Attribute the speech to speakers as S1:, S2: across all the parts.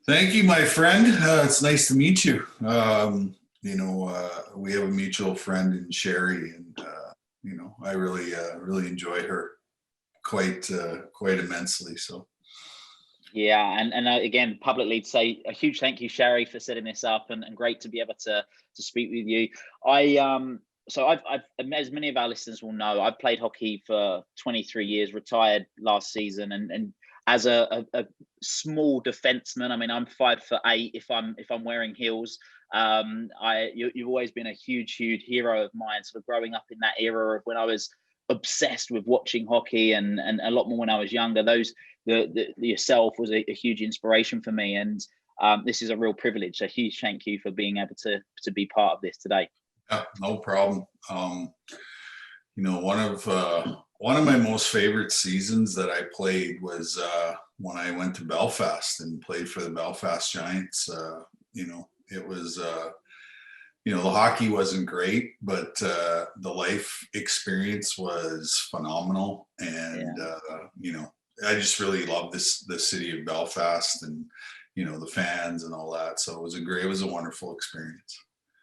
S1: Thank you, my friend. It's nice to meet you. We have a mutual friend in Sherry, and I really enjoy her quite immensely. So,
S2: Yeah, and again, publicly to say a huge thank you, Sherry, for setting this up, and great to be able to speak with you. I've as many of our listeners will know, I've played hockey for 23 years, retired last season, and as a small defenseman, I mean, I'm 5'8" if I'm wearing heels. You've always been a huge hero of mine, sort of growing up in that era of when I was obsessed with watching hockey, and a lot more when I was younger. Yourself was a huge inspiration for me, and this is a real privilege. A huge thank you for being able to be part of this today.
S1: yeah, no problem. One of my most favorite seasons that I played was when I went to Belfast and played for the Belfast Giants. It was the hockey wasn't great, but the life experience was phenomenal, and I just really love the city of Belfast, and the fans and all that. So it was a wonderful experience.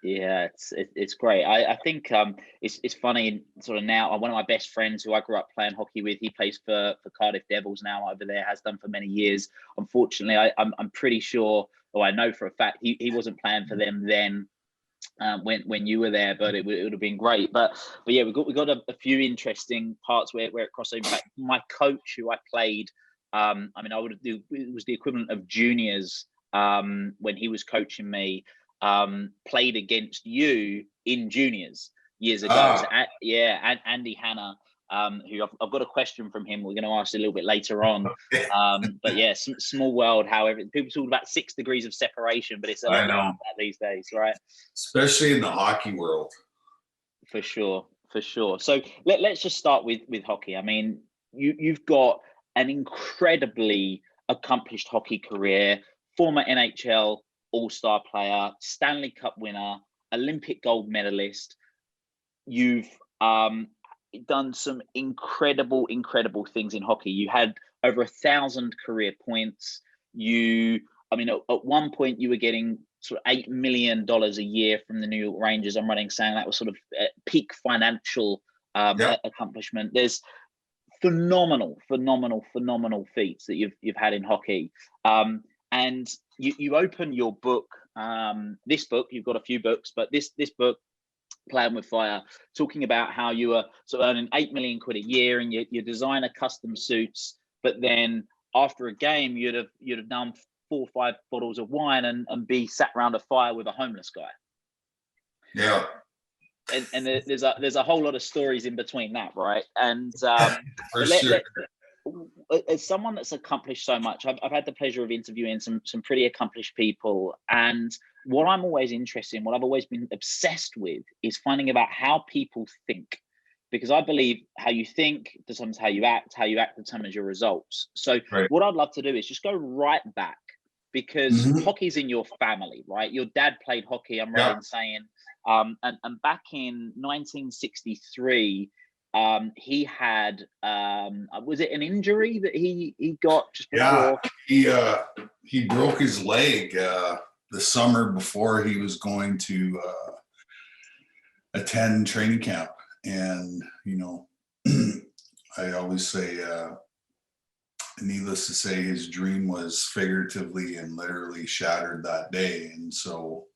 S2: Yeah, it's great. I think it's funny sort of now. One of my best friends who I grew up playing hockey with, he plays for Cardiff Devils now over there, has done for many years. Unfortunately, I'm pretty sure, or I know for a fact, he wasn't playing for them then. When you were there, but it would have been great. But yeah, we got a few interesting parts where it crossed over. In fact, my coach, who I played, it was the equivalent of juniors when he was coaching me. Played against you in juniors years ago. So, Andy Hanna, who I've got a question from him. We're going to ask a little bit later on. But yeah, small world. However, people talk about 6 degrees of separation, but it's a lot like that these days, right?
S1: Especially in the hockey world.
S2: For sure. So let's just start with hockey. I mean, you've got an incredibly accomplished hockey career, former NHL All-Star player, Stanley Cup winner, Olympic gold medalist. You've done some incredible things in hockey. You had over 1,000 career points. At one point you were getting sort of $8 million a year from the New York Rangers. I'm running saying that was sort of peak financial accomplishment. There's phenomenal feats that you've had in hockey. And you open your book, this book, you've got a few books, but this book, Playing with Fire, talking about how you were sort of earning 8 million quid a year, and you design a custom suits, but then after a game, you'd have done 4 or 5 bottles of wine and be sat around a fire with a homeless guy.
S1: Yeah.
S2: And there's a whole lot of stories in between that, right? And as someone that's accomplished so much, I've had the pleasure of interviewing some pretty accomplished people, and what I'm always interested in, what I've always been obsessed with, is finding about how people think, because I believe how you think determines how you act determines your results. So What I'd love to do is just go right back, because hockey's in your family, right? Your dad played hockey, I'm right in saying, and back in 1963, he had was it an injury that he got just before?
S1: He broke his leg the summer before he was going to attend training camp, and I always say, needless to say, his dream was figuratively and literally shattered that day. And so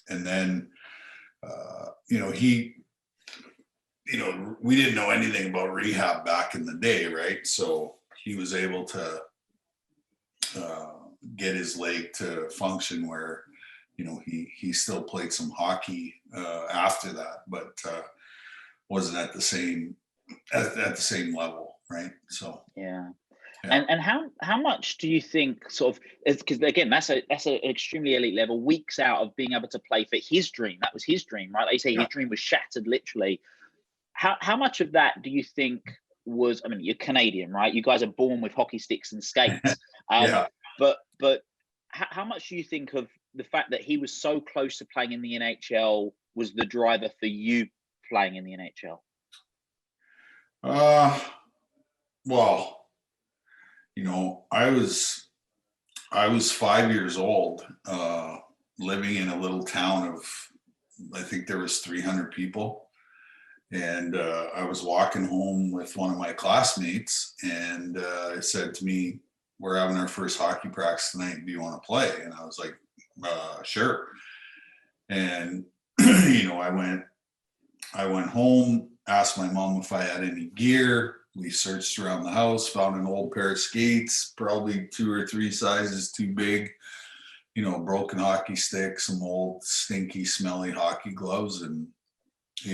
S1: and then we didn't know anything about rehab back in the day, right? So he was able to get his leg to function where, he still played some hockey after that, but wasn't at the same level, right? So
S2: yeah. And how much do you think, sort of, because again, that's an extremely elite level, weeks out of being able to play for his dream? That was his dream, right? Like you say, his dream was shattered, literally. How much of that do you think was? I mean, you're Canadian, right? You guys are born with hockey sticks and skates. But how much do you think of the fact that he was so close to playing in the NHL was the driver for you playing in the NHL?
S1: Well, I I was 5 years old, living in a little town of, I think there was 300 people. And I was walking home with one of my classmates, and it said to me, "We're having our first hockey practice tonight. Do you want to play?" And I was like, "Sure." And I went home, asked my mom if I had any gear. We searched around the house, found an old pair of skates, probably 2 or 3 sizes too big, broken hockey stick, some old stinky, smelly hockey gloves. And,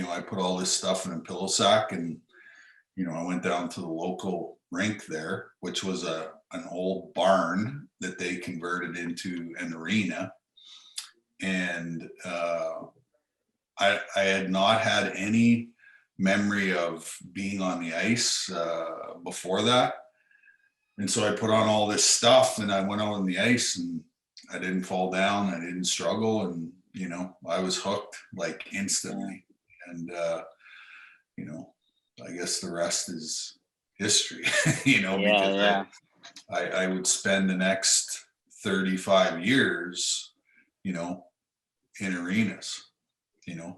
S1: I put all this stuff in a pillow sack, and, I went down to the local rink there, which was an old barn that they converted into an arena. And I had not had any memory of being on the ice before that. And so I put on all this stuff, and I went out on the ice, and I didn't fall down. I didn't struggle. And, I was hooked like instantly. And, I guess the rest is history, because I would spend the next 35 years, in arenas,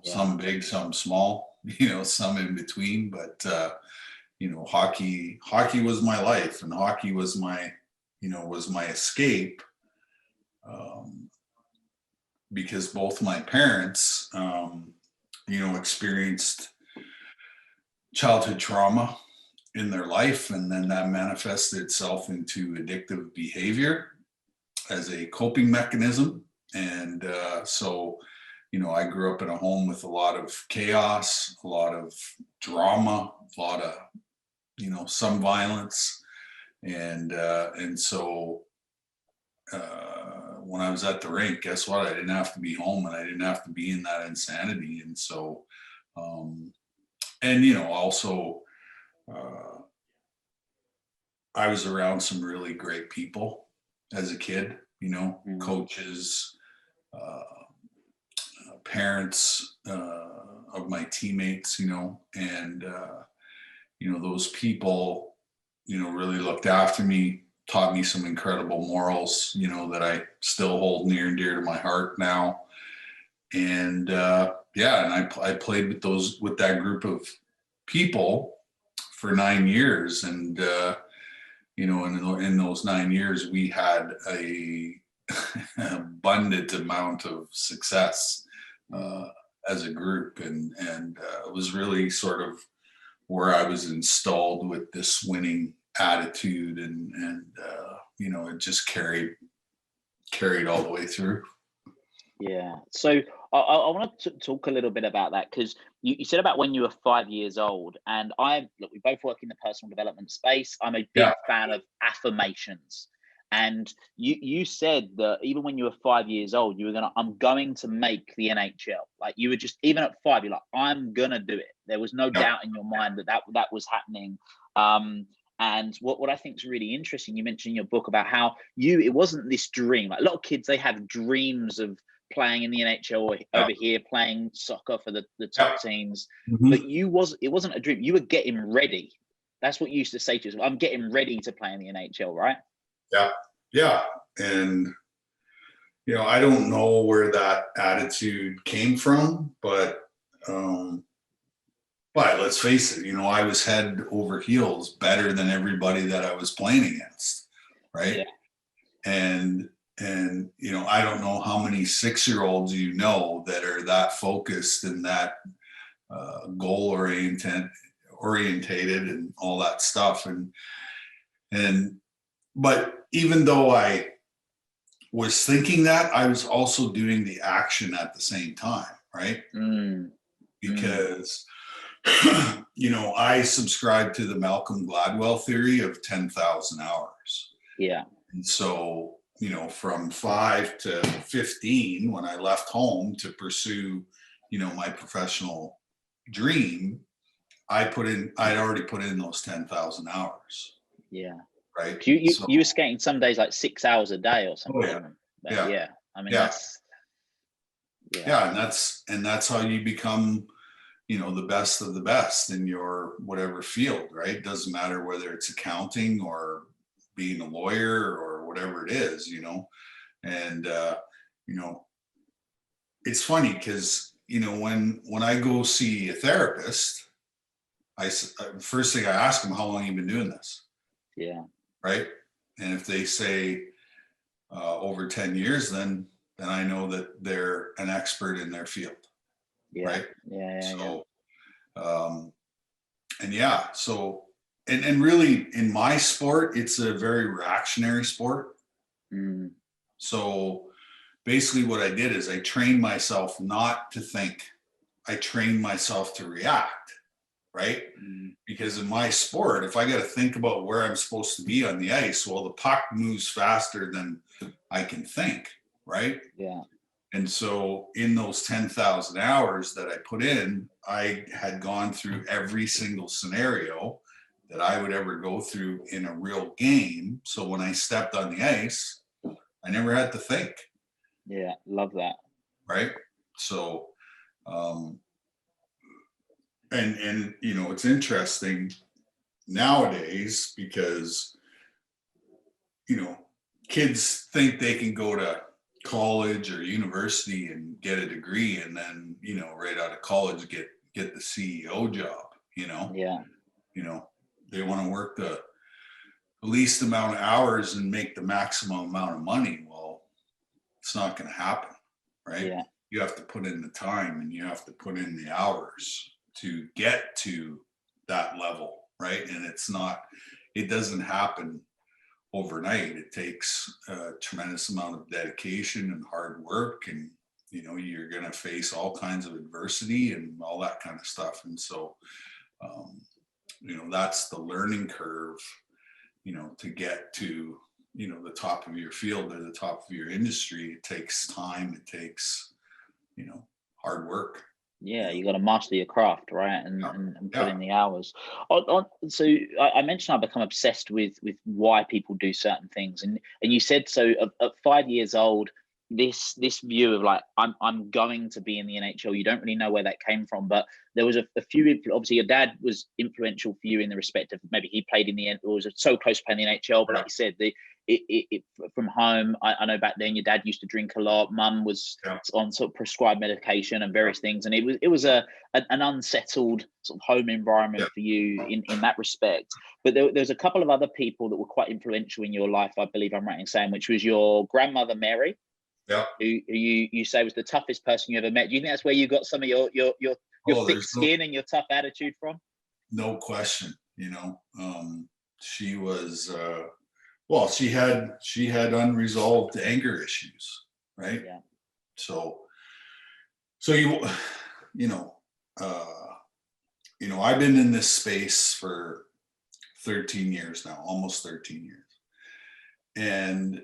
S1: some big, some small, some in between. But, hockey was my life, and hockey was my escape. Because both my parents, experienced childhood trauma in their life, and then that manifested itself into addictive behavior as a coping mechanism. And so, I grew up in a home with a lot of chaos, a lot of drama, a lot of, some violence. And so when I was at the rink, guess what? I didn't have to be home, and I didn't have to be in that insanity. And so, also, I was around some really great people as a kid, coaches, parents of my teammates, and, those people, really looked after me, taught me some incredible morals, that I still hold near and dear to my heart now. And and I played with that group of people for 9 years. And, in those 9 years, we had an abundant amount of success as a group. And it was really sort of where I was installed with this winning attitude, and it just carried all the way through.
S2: Yeah. So I want to talk a little bit about that, because you said about when you were 5 years old, and we both work in the personal development space. I'm a big fan of affirmations. And you said that even when you were 5 years old, I'm going to make the NHL. Like, you were just, even at 5, you're like, I'm gonna do it. There was no doubt in your mind that was happening. And what I think is really interesting, you mentioned in your book about how it wasn't this dream. Like, a lot of kids, they have dreams of playing in the NHL, or over here playing soccer for the top teams.
S1: Mm-hmm.
S2: But it wasn't a dream. You were getting ready. That's what you used to say to us. I'm getting ready to play in the NHL, right?
S1: Yeah. And, I don't know where that attitude came from, but let's face it, I was head over heels better than everybody that I was playing against. Right. Yeah. And I don't know how many 6-year-olds that are that focused and that goal orientated and all that stuff. But even though I was thinking that, I was also doing the action at the same time, right? Because I subscribe to the Malcolm Gladwell theory of 10,000 hours.
S2: Yeah.
S1: And so, from 5 to 15, when I left home to pursue, my professional dream, I'd already put in those 10,000 hours.
S2: Yeah.
S1: Right.
S2: You were skating some days like 6 hours a day or something.
S1: Oh, yeah.
S2: I mean,
S1: that's and that's how you become, the best of the best in your whatever field, right? Doesn't matter whether it's accounting or being a lawyer or whatever it is, you know. And you know, it's funny because, you know, when I go see a therapist, first thing I ask them, how long have you been doing this?
S2: Yeah.
S1: Right. And if they say over 10 years, then I know that they're an expert in their field.
S2: Yeah.
S1: Right.
S2: Yeah.
S1: So, and yeah, so, and really in my sport, it's a very reactionary sport.
S2: Mm.
S1: So basically what I did is I trained myself not to think. I trained myself to react, right?
S2: Mm.
S1: Because in my sport, if I got to think about where I'm supposed to be on the ice, well, the puck moves faster than I can think, right?
S2: Yeah.
S1: And so in those 10,000 hours that I put in, I had gone through every single scenario that I would ever go through in a real game. So when I stepped on the ice, I never had to think.
S2: Yeah. Love that.
S1: Right. So, and you know, it's interesting nowadays because, you know, kids think they can go to college or university and get a degree and then, you know, right out of college get the CEO job, you know.
S2: Yeah.
S1: You know, they want to work the least amount of hours and make the maximum amount of money. Well, it's not going to happen, right?
S2: Yeah.
S1: You have to put in the time and you have to put in the hours to get to that level, right? And it doesn't happen overnight. It takes a tremendous amount of dedication and hard work, and you know, you're going to face all kinds of adversity and all that kind of stuff. And so, you know, that's the learning curve, you know, to get to, you know, the top of your field or the top of your industry. It takes time. It takes, you know, hard work.
S2: Yeah, you got to master your craft, right, and
S1: Yeah.
S2: and put
S1: Yeah.
S2: in the hours. So I mentioned I become obsessed with why people do certain things, and you said so at 5 years old, this view of like I'm going to be in the NHL. You don't really know where that came from, but there was a few. Obviously, your dad was influential for you in the respect of maybe he played in the or was so close to playing in the NHL. But like you said, it from home. I know back then your dad used to drink a lot. Mum was on sort of prescribed medication and various things, and it was an unsettled sort of home environment for you in that respect. But there's a couple of other people that were quite influential in your life. I believe I'm right in saying, which was your grandmother Mary.
S1: Yeah.
S2: Who you say was the toughest person you ever met. Do you think that's where you got some of your thick skin and your tough attitude from?
S1: No question. You know, she was well, she had unresolved anger issues, right?
S2: Yeah.
S1: So you know, I've been in this space for 13 years now, almost 13 years. And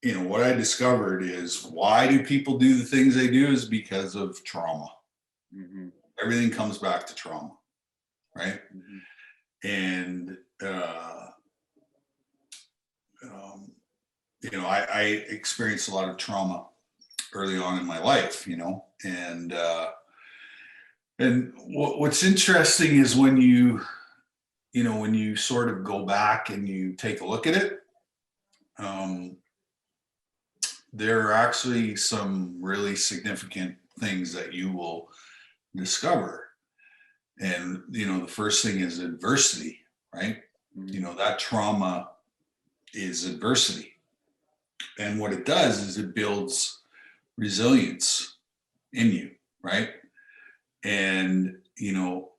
S1: you know, what I discovered is why do people do the things they do is because of trauma.
S2: Mm-hmm.
S1: Everything comes back to trauma, right?
S2: Mm-hmm.
S1: And you know, I experienced a lot of trauma early on in my life, you know, and what's interesting is when you sort of go back and you take a look at it, there are actually some really significant things that you will discover. And, you know, the first thing is adversity, right? Mm-hmm. You know, that trauma is adversity. And what it does is it builds resilience in you, right? And, you know,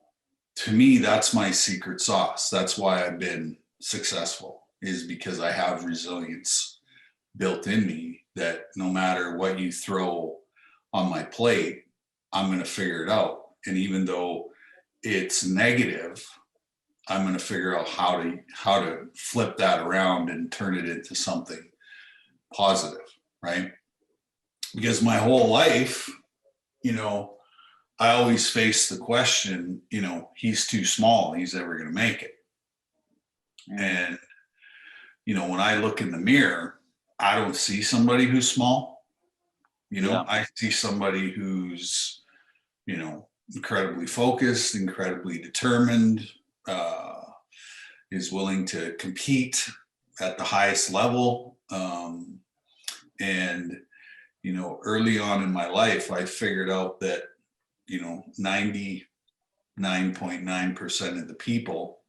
S1: to me, that's my secret sauce. That's why I've been successful, is because I have resilience built in me that no matter what you throw on my plate, I'm going to figure it out. And even though it's negative, I'm going to figure out how to flip that around and turn it into something positive, right? Because my whole life, you know, I always face the question, you know, he's too small, he's never going to make it. Mm. And, you know, when I look in the mirror, I don't see somebody who's small. You know, I see somebody who's, you know, incredibly focused, incredibly determined, is willing to compete, at the highest level. And, early on in my life, I figured out that, 99.9% of the people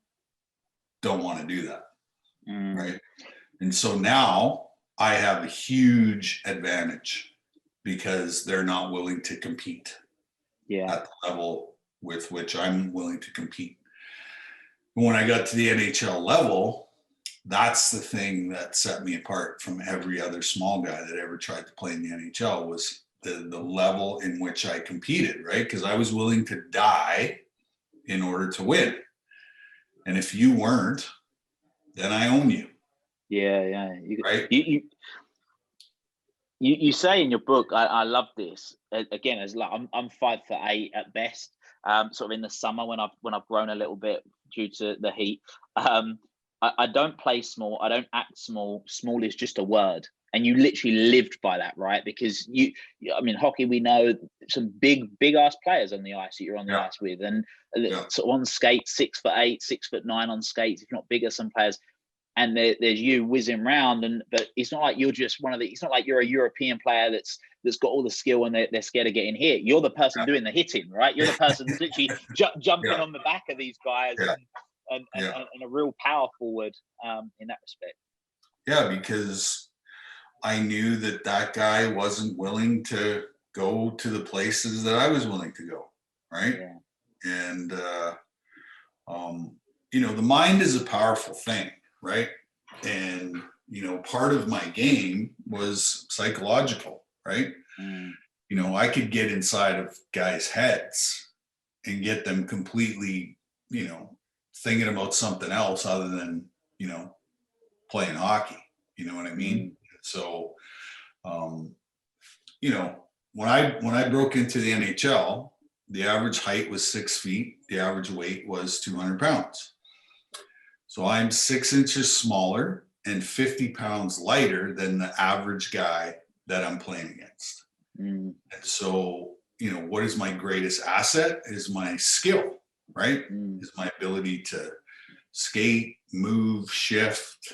S1: don't want to do that. Right. And so now I have a huge advantage because they're not willing to compete at the level with which I'm willing to compete. When I got to the NHL level, that's the thing that set me apart from every other small guy that ever tried to play in the NHL was the level in which I competed, right? Because I was willing to die in order to win. And if you weren't, then I own you.
S2: Yeah.
S1: Right.
S2: You say in your book, I love this. Again, as like I'm 5'8" at best. Sort of in the summer when I've grown a little bit due to the heat. I don't play small. I don't act small. Small is just a word, and you literally lived by that, right? Because I mean, hockey. We know some big ass players on the ice that you're on the ice with, and sort of on skates, 6'8", 6'9" on skates, if not bigger. Some players. And there's you whizzing around, but it's not like you're just one of the. It's not like you're a European player that's got all the skill and they're scared of getting hit. You're the person doing the hitting, right? You're the person that's literally jumping on the back of these guys and a real power forward in that respect.
S1: Yeah, because I knew that guy wasn't willing to go to the places that I was willing to go, right? Yeah. And the mind is a powerful thing. Right. And, part of my game was psychological, right? I could get inside of guys' heads and get them completely, thinking about something else other than, playing hockey. You know what I mean? So, when I broke into the NHL, the average height was 6 feet. The average weight was 200 pounds. So I'm 6 inches smaller and 50 pounds lighter than the average guy that I'm playing against. And so, what is my greatest asset is my skill, right? Is my ability to skate, move, shift,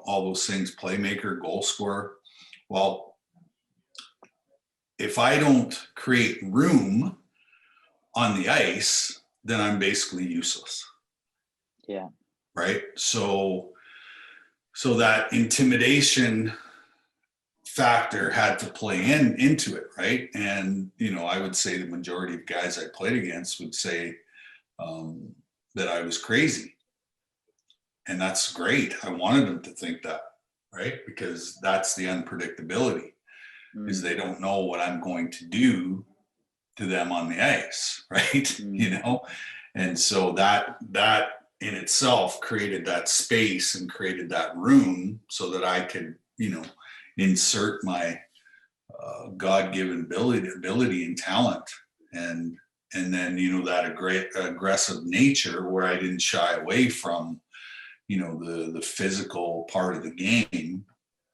S1: all those things, playmaker, goal scorer. Well, if I don't create room on the ice, then I'm basically useless.
S2: Yeah.
S1: Right. So that intimidation factor had to play into it. Right. And, I would say the majority of guys I played against would say that I was crazy. And that's great. I wanted them to think that. Right. Because that's the unpredictability is they don't know what I'm going to do to them on the ice. Right. And so that in itself created that space and created that room so that I could, insert my God-given ability and talent, and then that aggressive nature where I didn't shy away from, the physical part of the game,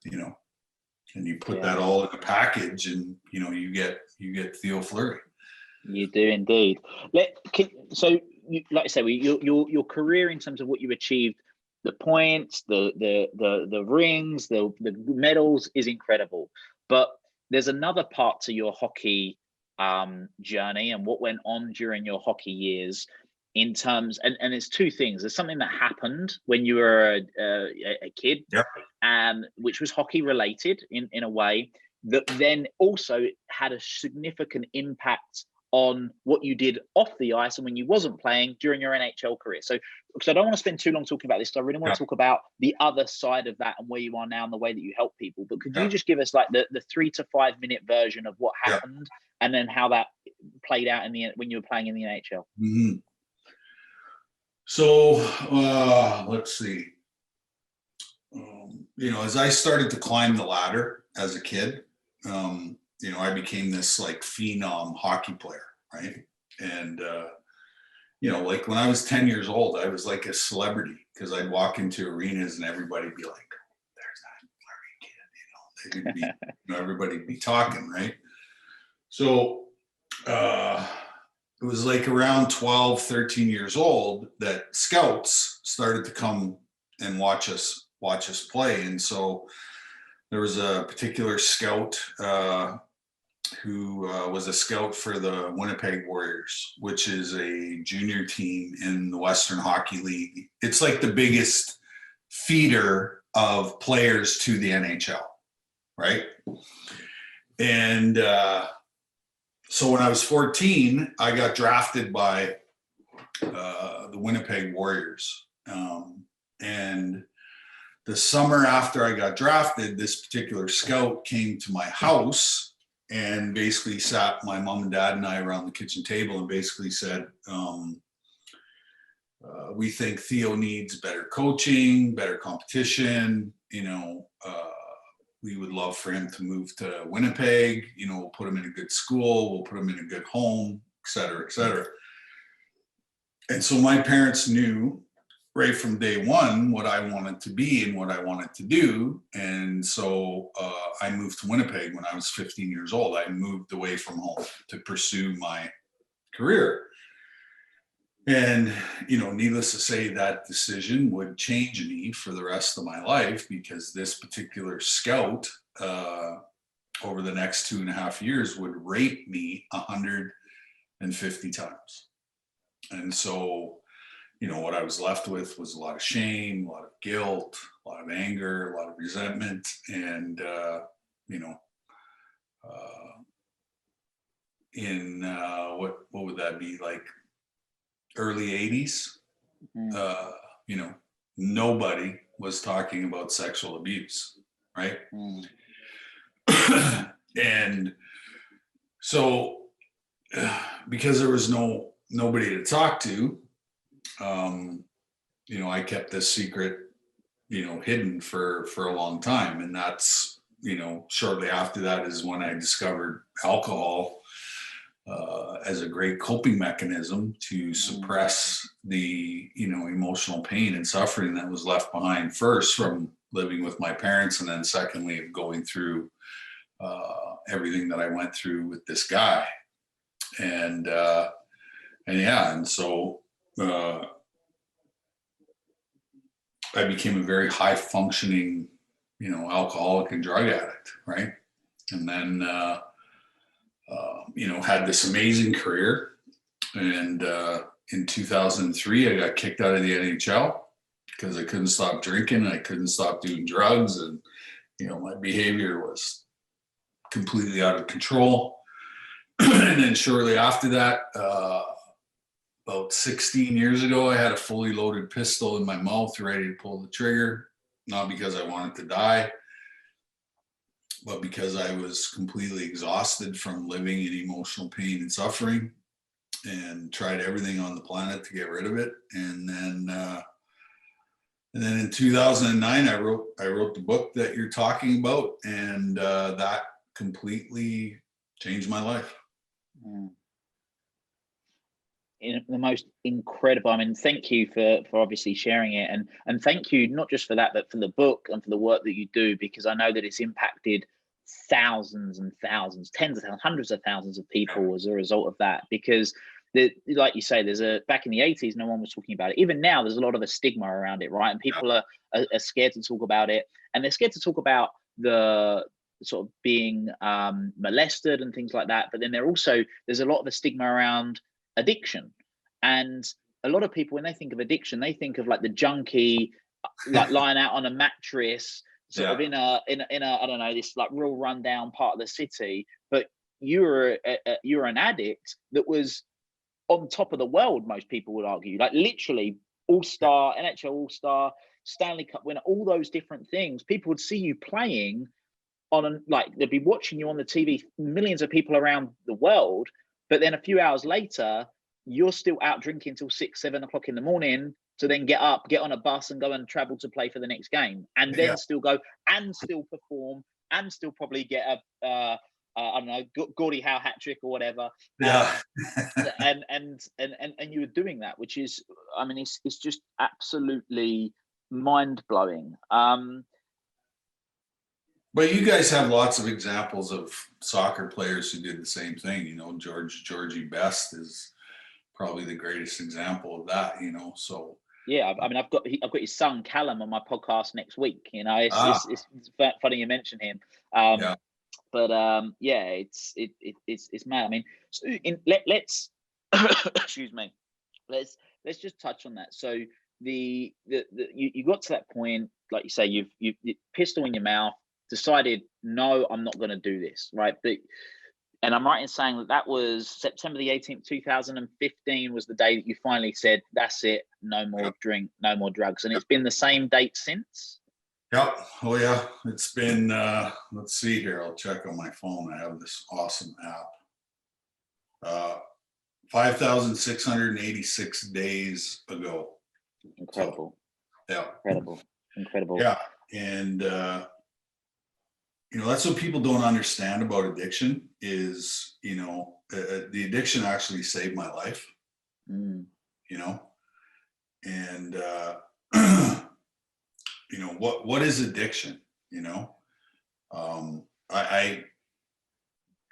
S1: and you put that all in a package, and you get Theo Fleury.
S2: You do indeed. So, like I say, your career in terms of what you achieved, the points, the rings, the medals is incredible. But there's another part to your hockey journey and what went on during your hockey years in terms, and it's two things. There's something that happened when you were a kid, which was hockey related in a way that then also had a significant impact on what you did off the ice and when you wasn't playing during your NHL career. So, because I don't want to spend too long talking about this, so I really want to talk about the other side of that and where you are now and the way that you help people. But could you just give us like the 3 to 5 minute version of what happened and then how that played out when you were playing in the NHL?
S1: Mm-hmm. So let's see. As I started to climb the ladder as a kid, I became this like phenom hockey player, right? And like when I was 10 years old, I was like a celebrity because I'd walk into arenas and everybody'd be like, "There's that Fleury kid," they'd be, everybody'd be talking, right? So it was like around 12, 13 years old that scouts started to come and watch us watch us play. And so there was a particular scout who was a scout for the Winnipeg Warriors, which is a junior team in the Western Hockey League. It's like the biggest feeder of players to the NHL, right? And so when I was 14, I got drafted by the Winnipeg Warriors. And the summer after I got drafted, this particular scout came to my house and basically sat my mom and dad and I around the kitchen table and basically said, we think Theo needs better coaching, better competition. We would love for him to move to Winnipeg. We'll put him in a good school. We'll put him in a good home, et cetera, et cetera. And so my parents knew right from day one what I wanted to be and what I wanted to do. And so I moved to Winnipeg when I was 15 years old. I moved away from home to pursue my career. And, needless to say, that decision would change me for the rest of my life, because this particular scout over the next 2.5 years would rape me 150 times. And so, what I was left with was a lot of shame, a lot of guilt, a lot of anger, a lot of resentment. And, in what would that be, like early 80s? Nobody was talking about sexual abuse, right? And so because there was nobody to talk to, I kept this secret, hidden for a long time. And that's, shortly after that is when I discovered alcohol as a great coping mechanism to suppress the, emotional pain and suffering that was left behind, first from living with my parents, and then secondly of going through everything that I went through with this guy. And so I became a very high functioning, alcoholic and drug addict, right? And then, had this amazing career. And in 2003, I got kicked out of the NHL because I couldn't stop drinking. I couldn't stop doing drugs. And, my behavior was completely out of control. And then shortly after that, about 16 years ago, I had a fully loaded pistol in my mouth, ready to pull the trigger, not because I wanted to die, but because I was completely exhausted from living in emotional pain and suffering, and tried everything on the planet to get rid of it. And then in 2009, I wrote the book that you're talking about, and that completely changed my life.
S2: In the most incredible. Thank you for obviously sharing it, and thank you not just for that, but for the book and for the work that you do, because I know that it's impacted thousands and thousands, tens of thousands, hundreds of thousands of people as a result of that. Because like you say, back in the 80s, no one was talking about it. Even now, there's a lot of a stigma around it, right? And people are scared to talk about it, and they're scared to talk about the sort of being molested and things like that. But then there's a lot of a stigma around addiction. And a lot of people, when they think of addiction, they think of like the junkie, like lying out on a mattress, sort of in a I don't know, this like real rundown part of the city. But you're an addict that was on top of the world, most people would argue, like literally all-star, NHL all-star, Stanley Cup winner, all those different things. People would see you playing they'd be watching you on the TV, millions of people around the world. But then a few hours later, you're still out drinking till 6, 7 o'clock in the morning to then get up, get on a bus and go and travel to play for the next game, and then still go and still perform and still probably get a I don't know, Gordie Howe hat trick or whatever. And you were doing that, which is, it's just absolutely mind blowing.
S1: But you guys have lots of examples of soccer players who did the same thing. Georgie Best is probably the greatest example of that. So
S2: Yeah, I mean, I've got his son Callum on my podcast nenext week. You know, it's funny you mention him.
S1: Yeah.
S2: But yeah, it's mad. I mean, so let's excuse me. Let's just touch on that. So you got to that point, like you say, you've pistol in your mouth, decided, no, I'm not going to do this, right? But and I'm right in saying that was September the 18th, 2015 was the day that you finally said, that's it, no more drink, no more drugs. And it's been the same date since?
S1: Yeah. Oh yeah. It's been, let's see here. I'll check on my phone. I have this awesome app. 5,686 days ago.
S2: Incredible.
S1: So, yeah.
S2: Incredible.
S1: Yeah. And, that's what people don't understand about addiction is, the addiction actually saved my life, and, what is addiction? I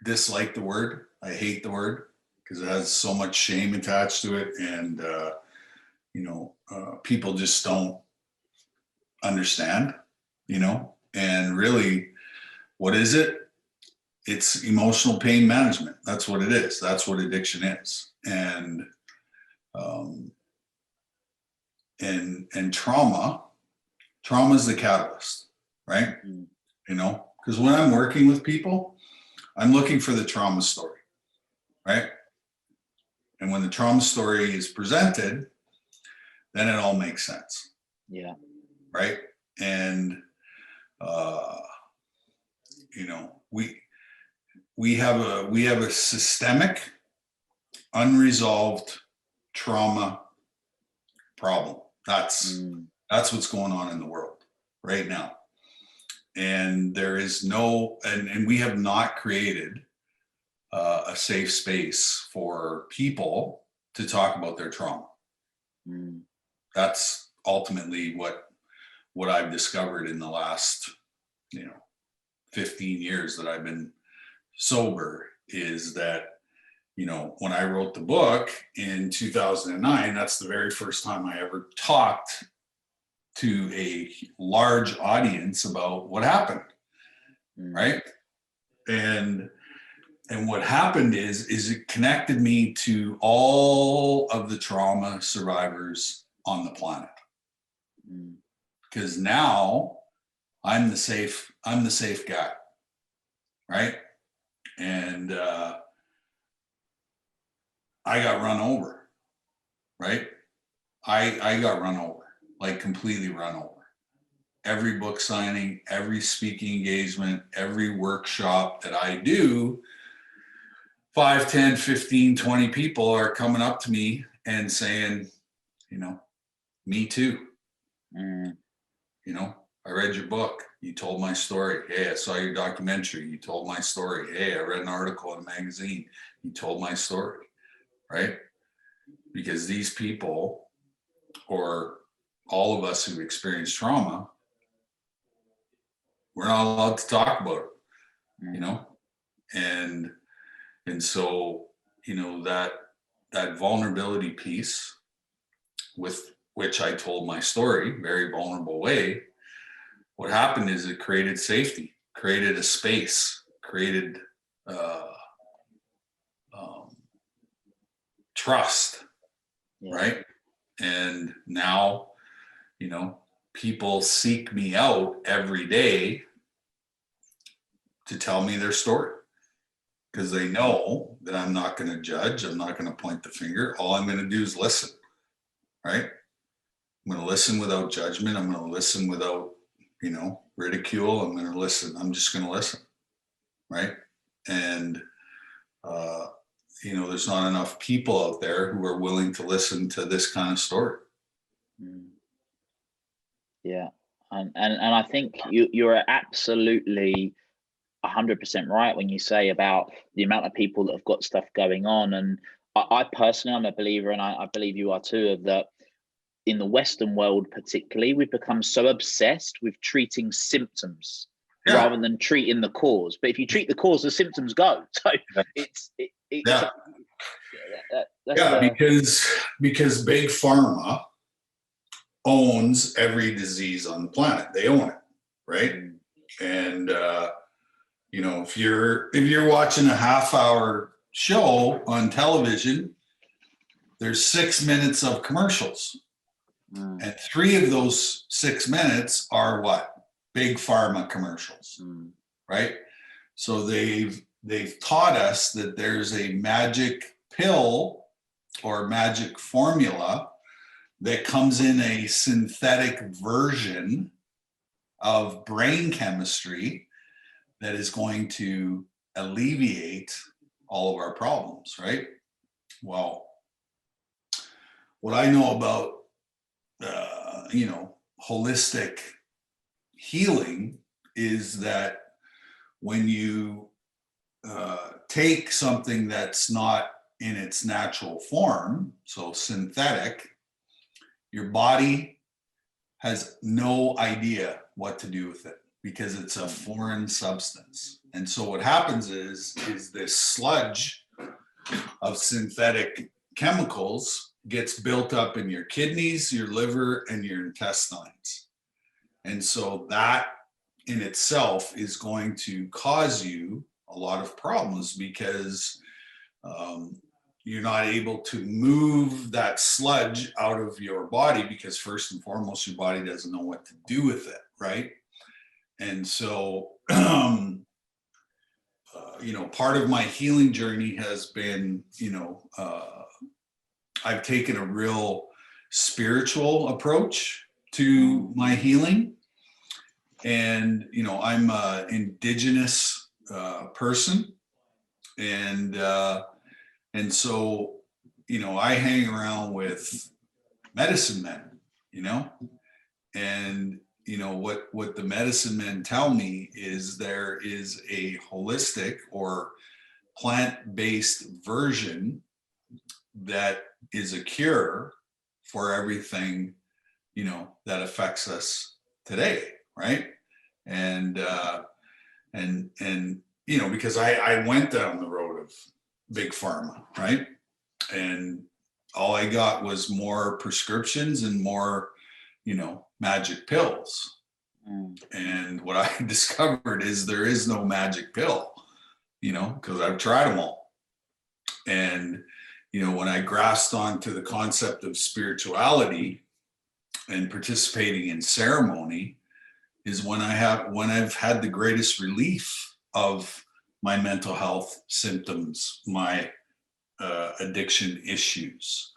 S1: dislike the word. I hate the word because it has so much shame attached to it. And, people just don't understand, and really, what is it? It's emotional pain management. That's what it is. That's what addiction is. And trauma is the catalyst, right? Because when I'm working with people, I'm looking for the trauma story, right? And when the trauma story is presented, then it all makes sense.
S2: Yeah.
S1: Right. And, we have a systemic, unresolved trauma problem. That's what's going on in the world right now. And there is and we have not created a safe space for people to talk about their trauma. That's ultimately what I've discovered in the last, 15 years that I've been sober is that, when I wrote the book in 2009, that's the very first time I ever talked to a large audience about what happened. Right. And what happened is it connected me to all of the trauma survivors on the planet. Because now I'm the safe guy. Right. And I got run over. Right. I got run over, like completely run over. Every book signing, every speaking engagement, every workshop that I do, 5, 10, 15, 20 people are coming up to me and saying, me too. I read your book. You told my story. Hey, I saw your documentary. You told my story. Hey, I read an article in a magazine. You told my story, right? Because these people, or all of us who experience trauma, we're not allowed to talk about it, and so, that vulnerability piece with which I told my story, very vulnerable way, what happened is it created safety, created a space, created trust, right? And now, people seek me out every day to tell me their story because they know that I'm not going to judge. I'm not going to point the finger. All I'm going to do is listen, right? I'm going to listen without judgment. I'm going to listen without, ridicule. I'm going to listen. I'm just going to listen, right? And, there's not enough people out there who are willing to listen to this kind of story.
S2: Yeah. And I think you're absolutely 100% right when you say about the amount of people that have got stuff going on. And I personally, I'm a believer, and I believe you are too, of that in the Western world particularly, we've become so obsessed with treating symptoms rather than treating the cause. But if you treat the cause, the symptoms go. So
S1: because big pharma owns every disease on the planet. They own it, right? And you know, if you're watching a half-hour show on television, there's 6 minutes of commercials, and 3 of those 6 minutes are what? Big pharma commercials, right? So they've taught us that there's a magic pill or magic formula that comes in a synthetic version of brain chemistry that is going to alleviate all of our problems, right? Well, what I know about, you know, holistic healing is that when you take something that's not in its natural form, so synthetic, your body has no idea what to do with it because it's a foreign substance. And so what happens is this sludge of synthetic chemicals gets built up in your kidneys, your liver, and your intestines. And so that in itself is going to cause you a lot of problems because you're not able to move that sludge out of your body because first and foremost, your body doesn't know what to do with it, right? And so, you know, part of my healing journey has been, you know, I've taken a real spiritual approach to my healing. And, you know, I'm an indigenous person. And so, you know, I hang around with medicine men, you know, and, you know, what the medicine men tell me is there is a holistic or plant-based version that is a cure for everything, you know, that affects us today, right? And you know, because I went down the road of big pharma, right? And all I got was more prescriptions and more, you know, magic pills. And what I discovered is there is no magic pill, you know, because I've tried them all. And, you know, when I grasped onto the concept of spirituality and participating in ceremony is when I've had the greatest relief of my mental health symptoms, my addiction issues,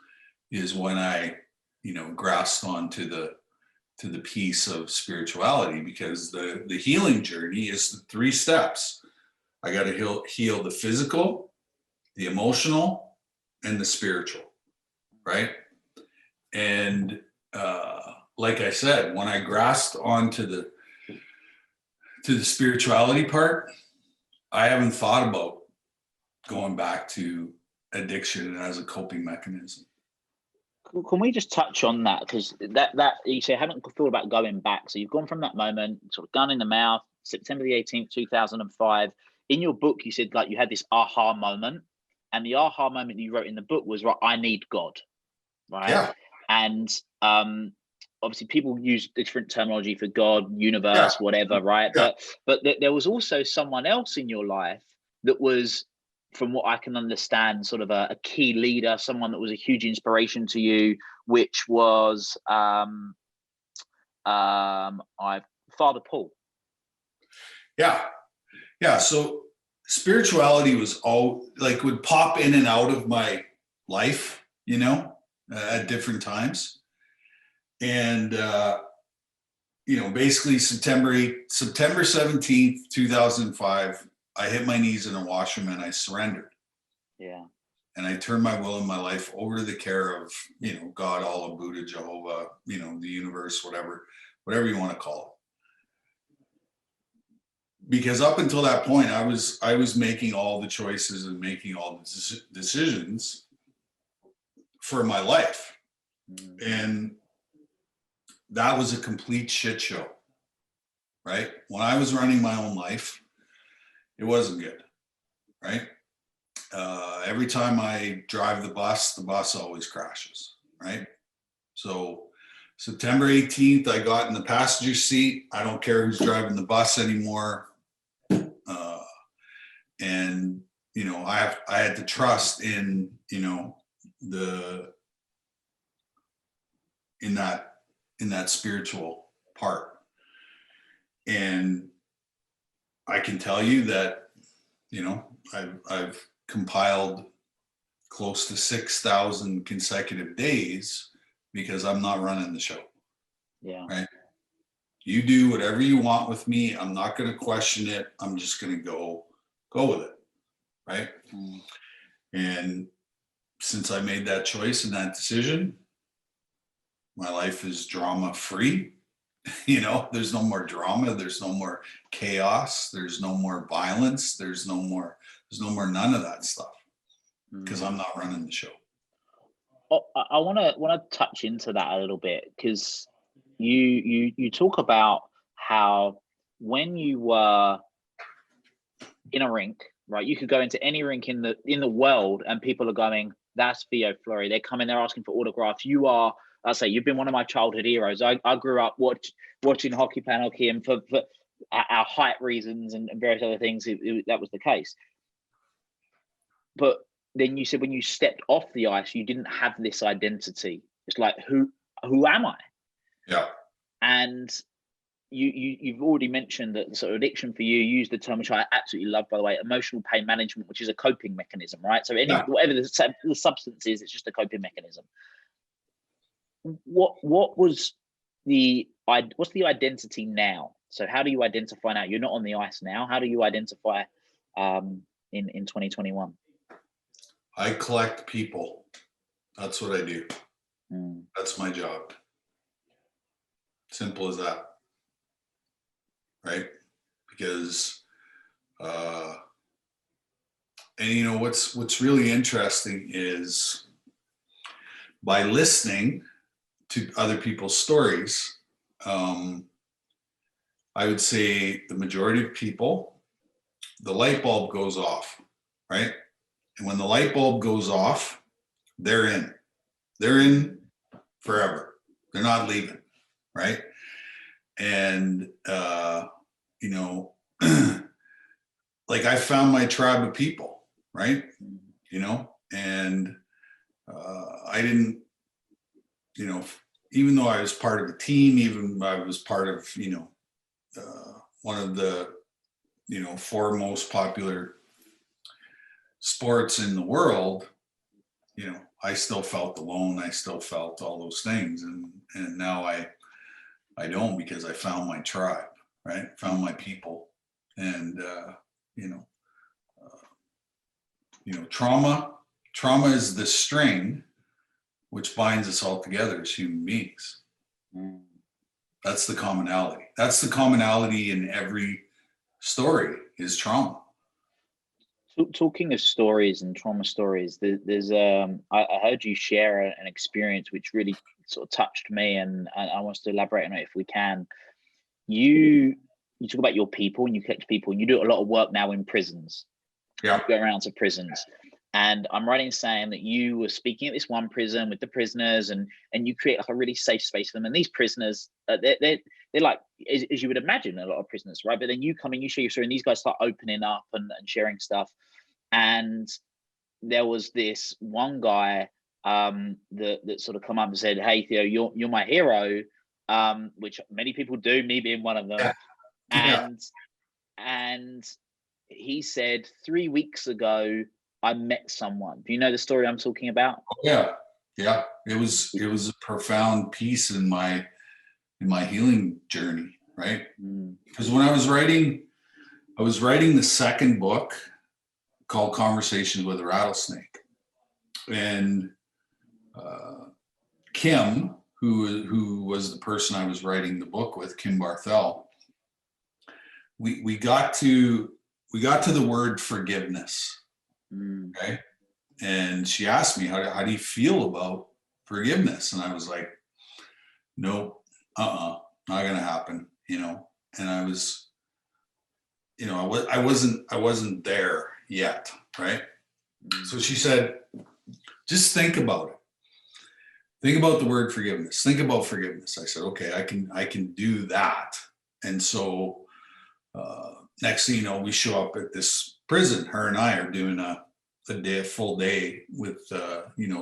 S1: is when I, you know, grasped onto the piece of spirituality, because the healing journey is the 3 steps. I got to heal the physical, the emotional, and the spiritual, right? And like I said, when I grasped onto the spirituality part, I haven't thought about going back to addiction as a coping mechanism.
S2: Can we just touch on that? Because that you say, I haven't thought about going back. So you've gone from that moment, sort of gun in the mouth, September the 18th, 2005. In your book, you said like you had this aha moment, and the aha moment you wrote in the book was, right, I need God, right?
S1: Yeah.
S2: And obviously people use different terminology for God, universe, whatever, right?
S1: Yeah.
S2: But there was also someone else in your life that was, from what I can understand, sort of a key leader, someone that was a huge inspiration to you, which was Father Paul.
S1: Yeah. So spirituality was all like would pop in and out of my life, you know, at different times. And, you know, basically September 17th, 2005, I hit my knees in a washroom and I surrendered.
S2: Yeah.
S1: And I turned my will and my life over to the care of, you know, God, Allah, Buddha, Jehovah, you know, the universe, whatever you want to call it. Because up until that point, I was making all the choices and making all the decisions for my life. And that was a complete shit show, right? When I was running my own life, it wasn't good, right? Every time I drive the bus always crashes, right? So September 18th, I got in the passenger seat. I don't care who's driving the bus anymore. And, you know, I had to trust in, you know, in that spiritual part. And I can tell you that, you know, I've compiled close to 6,000 consecutive days because I'm not running the show.
S2: Yeah.
S1: Right. You do whatever you want with me. I'm not going to question it. I'm just going to go with it. Right. And since I made that choice and that decision, my life is drama free. You know, there's no more drama. There's no more chaos. There's no more violence. There's no more none of that stuff because I'm not running the show.
S2: I want to touch into that a little bit, because you talk about how when you were in a rink, right, you could go into any rink in the world and people are going, that's Theo Fleury. They're coming, they're asking for autographs. You are, I say, you've been one of my childhood heroes. I grew up watching hockey, playing hockey, and for our height reasons and various other things, that was the case. But then you said when you stepped off the ice, you didn't have this identity. It's like, who am I?
S1: Yeah.
S2: And you've already mentioned that the sort of addiction for you, use the term, which I absolutely love, by the way, emotional pain management, which is a coping mechanism, right? So whatever the substance is, it's just a coping mechanism. What's the identity now? So how do you identify now? You're not on the ice now. How do you identify in 2021?
S1: I collect people. That's what I do. That's my job. Simple as that. Right? Because, and you know, what's really interesting is by listening to other people's stories, I would say the majority of people, the light bulb goes off, right? And when the light bulb goes off, they're in forever. They're not leaving, right? And, you know, like I found my tribe of people, right? You know, and I didn't, you know, even though I was part of a team, even I was part of, you know, one of the, you know, 4 most popular sports in the world, you know, I still felt alone. I still felt all those things. And now I don't, because I found my tribe, right? Found my people. And, you know, trauma is the string which binds us all together as human beings. That's the commonality. That's the commonality in every story, is trauma.
S2: Talking of stories and trauma stories, there's I heard you share an experience which really sort of touched me, and I want to elaborate on it if we can. You talk about your people, and you collect people, and you do a lot of work now in prisons.
S1: Yeah.
S2: You go around to prisons, and I'm writing saying that you were speaking at this one prison with the prisoners, and you create like a really safe space for them. And these prisoners, they're like, as you would imagine, a lot of prisoners, right? But then you come in, you share your story, and these guys start opening up and sharing stuff. And there was this one guy that sort of come up and said, "Hey Theo, you're my hero," which many people do, me being one of them. Yeah. And he said, 3 weeks ago, I met someone. Do you know the story I'm talking about?
S1: Yeah. It was a profound piece in my healing journey, right? Because when I was writing the second book called Conversations with a Rattlesnake, and Kim, who was the person I was writing the book with, Kim Barthel, we got to the word forgiveness. Okay. And she asked me, how do you feel about forgiveness? And I was like, no, not gonna happen, you know. And I was, you know, I wasn't there yet, right? So she said, just think about it. think about the word forgiveness. Think about forgiveness. I said, okay, I can do that. And so next thing you know, we show up at this prison. Her and I are doing a full day with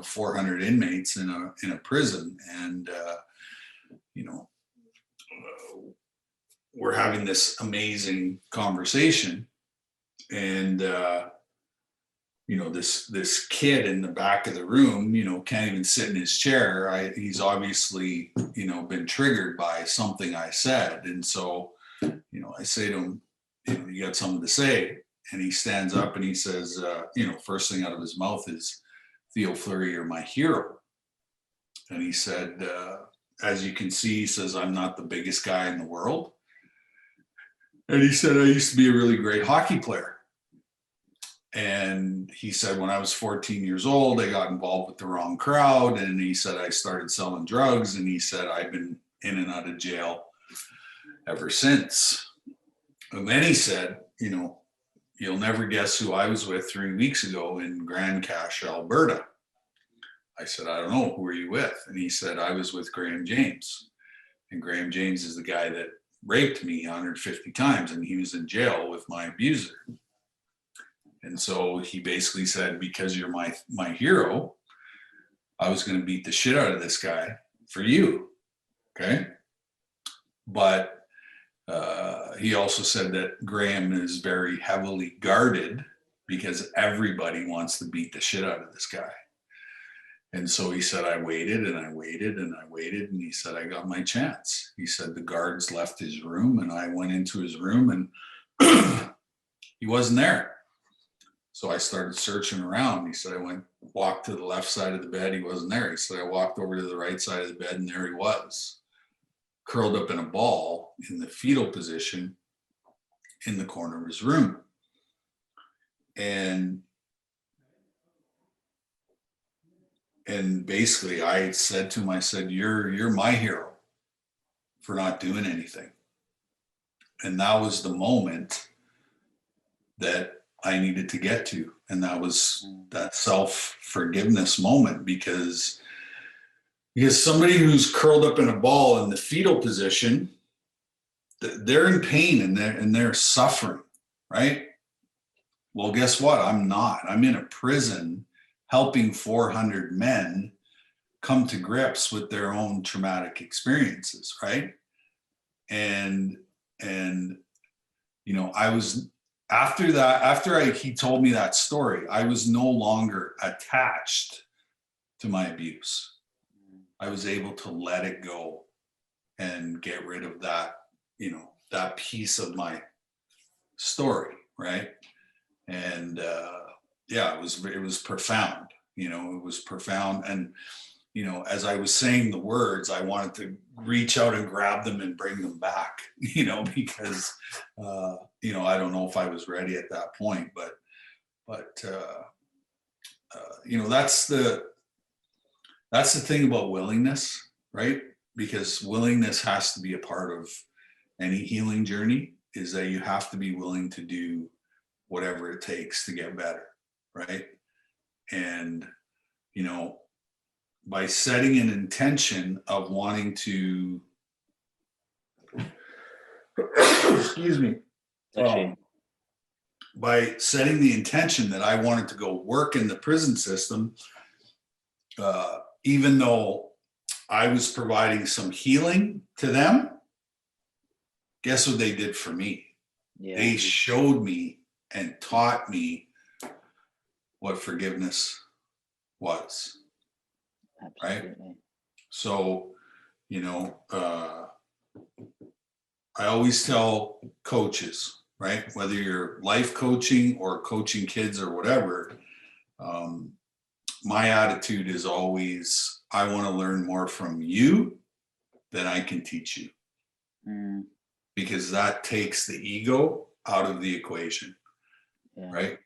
S1: 400 inmates in a prison, and we're having this amazing conversation, and this kid in the back of the room, can't even sit in his chair. He's obviously, been triggered by something I said. And so, I say to him, you got something to say? And he stands up and he says, first thing out of his mouth is, Theo Fleury, you're my hero. And he said, as you can see, he says, I'm not the biggest guy in the world. And he said, I used to be a really great hockey player. And he said, when I was 14 years old, I got involved with the wrong crowd. And he said, I started selling drugs. And he said, I've been in and out of jail ever since. And then he said, you'll never guess who I was with 3 weeks ago in Grand Cache, Alberta. I said, I don't know, who are you with? And he said, I was with Graham James. And Graham James is the guy that raped me 150 times, and he was in jail with my abuser. And so he basically said, because you're my hero, I was going to beat the shit out of this guy for you. Okay. But he also said that Graham is very heavily guarded because everybody wants to beat the shit out of this guy. And so he said, I waited and I waited and I waited. And he said, I got my chance. He said, the guards left his room and I went into his room and he wasn't there. So I started searching around. He said, walked to the left side of the bed. He wasn't there. He said, I walked over to the right side of the bed and there he was, curled up in a ball in the fetal position in the corner of his room. And basically I said to him, I said, you're my hero for not doing anything. And that was the moment that I needed to get to. And that was that self-forgiveness moment, because somebody who's curled up in a ball in the fetal position, they're in pain and they're suffering, right? Well, guess what? I'm not. I'm in a prison helping 400 men come to grips with their own traumatic experiences, right? And I was, he told me that story, I was no longer attached to my abuse. I was able to let it go and get rid of that, that piece of my story, right? And it was profound. It was profound. And as I was saying the words, I wanted to reach out and grab them and bring them back, because I don't know if I was ready at that point, but that's the thing about willingness, right? Because willingness has to be a part of any healing journey, is that you have to be willing to do whatever it takes to get better, right? And, by setting an intention of wanting to, excuse me, by setting the intention that I wanted to go work in the prison system, even though I was providing some healing to them, guess what they did for me? Yeah. They showed me and taught me what forgiveness was. Absolutely. Right? So, I always tell coaches, right, whether you're life coaching or coaching kids or whatever, my attitude is always, I want to learn more from you than I can teach you. Because that takes the ego out of the equation, right?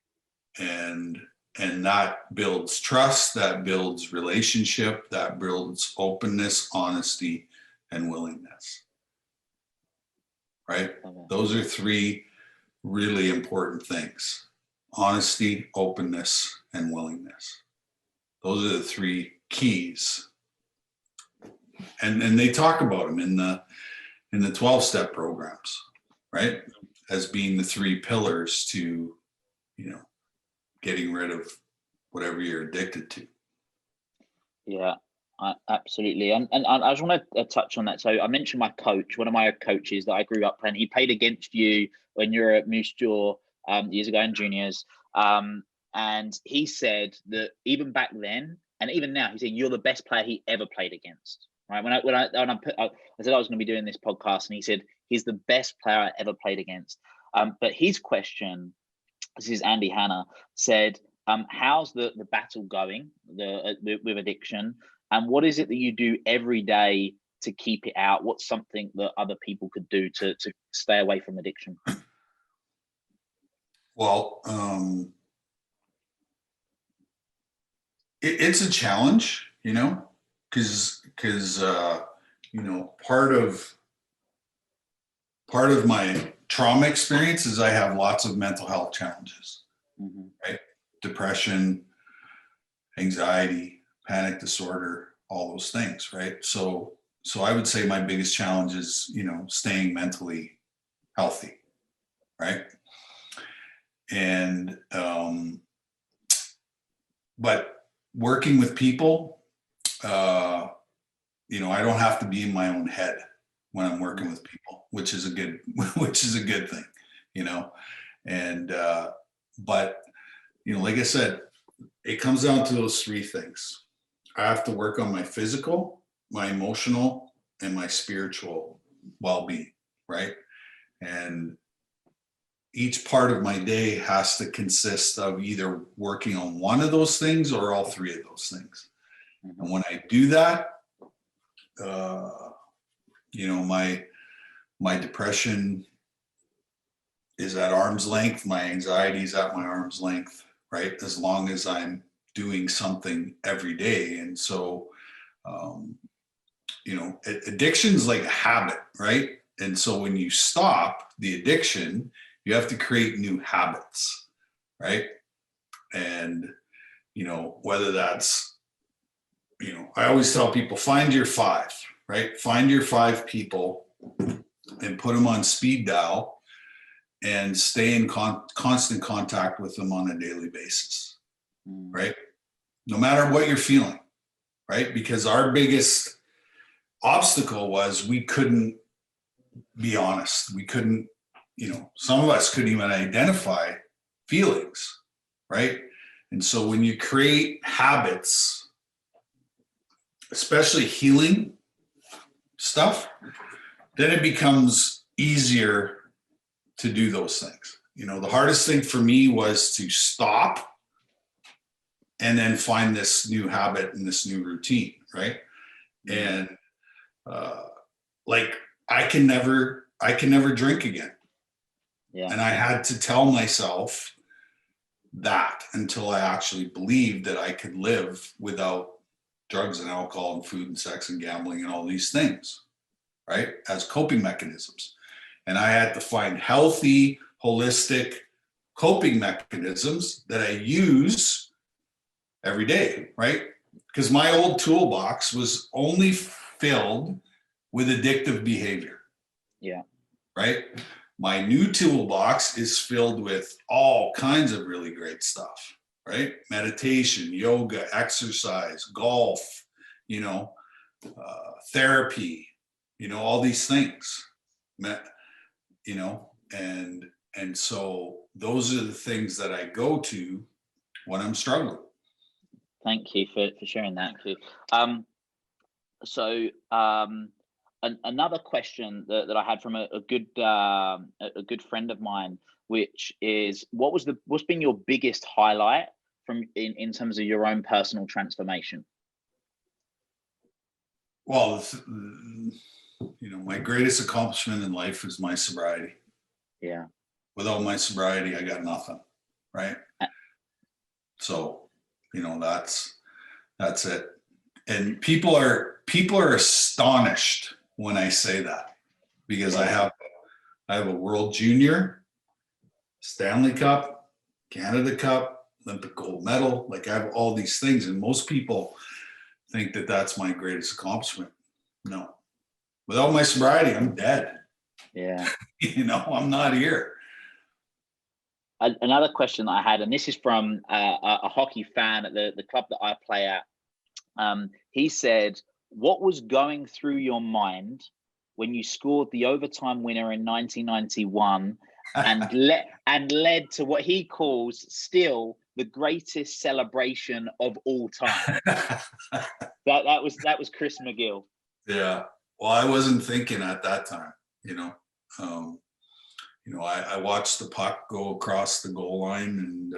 S1: And that builds trust, that builds relationship, that builds openness, honesty, and willingness, right? Those are three really important things: honesty, openness, and willingness. Those are the three keys and they talk about them in the 12-step programs, right? As being the 3 pillars to, getting rid of whatever you're addicted to.
S2: Yeah, absolutely. And I just want to touch on that. So I mentioned my coach, one of my coaches that I grew up playing. He played against you when you were at Moose Jaw years ago in juniors. And he said that even back then, and even now, he said you're the best player he ever played against. Right? I said I was going to be doing this podcast, and he said he's the best player I ever played against. But his question, this is Andy Hanna, said, how's the battle going with addiction, and what is it that you do every day to keep it out? What's something that other people could do to stay away from addiction?
S1: Well, it's a challenge, because part of my trauma experience is I have lots of mental health challenges, right? Depression, anxiety, panic disorder, all those things, right? So I would say my biggest challenge is, staying mentally healthy, right? And, but working with people, I don't have to be in my own head when I'm working with people, which is a good thing, and, but, like I said, it comes down to those 3 things. I have to work on my physical, my emotional, and my spiritual well-being, right? And each part of my day has to consist of either working on one of those things or all 3 of those things. And when I do that, my depression is at arm's length, my anxiety is at my arm's length, right? As long as I'm doing something every day. And so, addiction's like a habit, right? And so when you stop the addiction, you have to create new habits, right? And, whether that's, I always tell people, find your 5, right? Find your 5 people and put them on speed dial and stay in constant contact with them on a daily basis, right? No matter what you're feeling, right? Because our biggest obstacle was we couldn't be honest. We couldn't, some of us couldn't even identify feelings, right? And so when you create habits, especially healing stuff, then it becomes easier to do those things. The hardest thing for me was to stop and then find this new habit and this new routine, right? And I can never drink again.
S2: Yeah.
S1: And I had to tell myself that until I actually believed that I could live without drugs and alcohol and food and sex and gambling and all these things, right? As coping mechanisms. And I had to find healthy, holistic coping mechanisms that I use every day, right? Because my old toolbox was only filled with addictive behavior.
S2: Yeah.
S1: Right? My new toolbox is filled with all kinds of really great stuff, right? Meditation, yoga, exercise, golf, therapy, all these things, and so those are the things that I go to when I'm struggling.
S2: Thank you for sharing that. Another question that I had from a good friend of mine, which is, what's been your biggest highlight in terms of your own personal transformation?
S1: Well, my greatest accomplishment in life is my sobriety.
S2: Yeah.
S1: Without my sobriety, I got nothing, right? So, that's it. And people are astonished when I say that, because I have a World Junior, Stanley Cup, Canada Cup, Olympic gold medal. Like, I have all these things, and most people think that that's my greatest accomplishment. no. Without my sobriety, I'm dead.
S2: Yeah.
S1: I'm not here.
S2: Another question that I had, and this is from a hockey fan at the club that I play at. He said, what was going through your mind when you scored the overtime winner in 1991 and led to what he calls still the greatest celebration of all time? that was Chris McGill.
S1: Yeah. Well, I wasn't thinking at that time, I watched the puck go across the goal line, and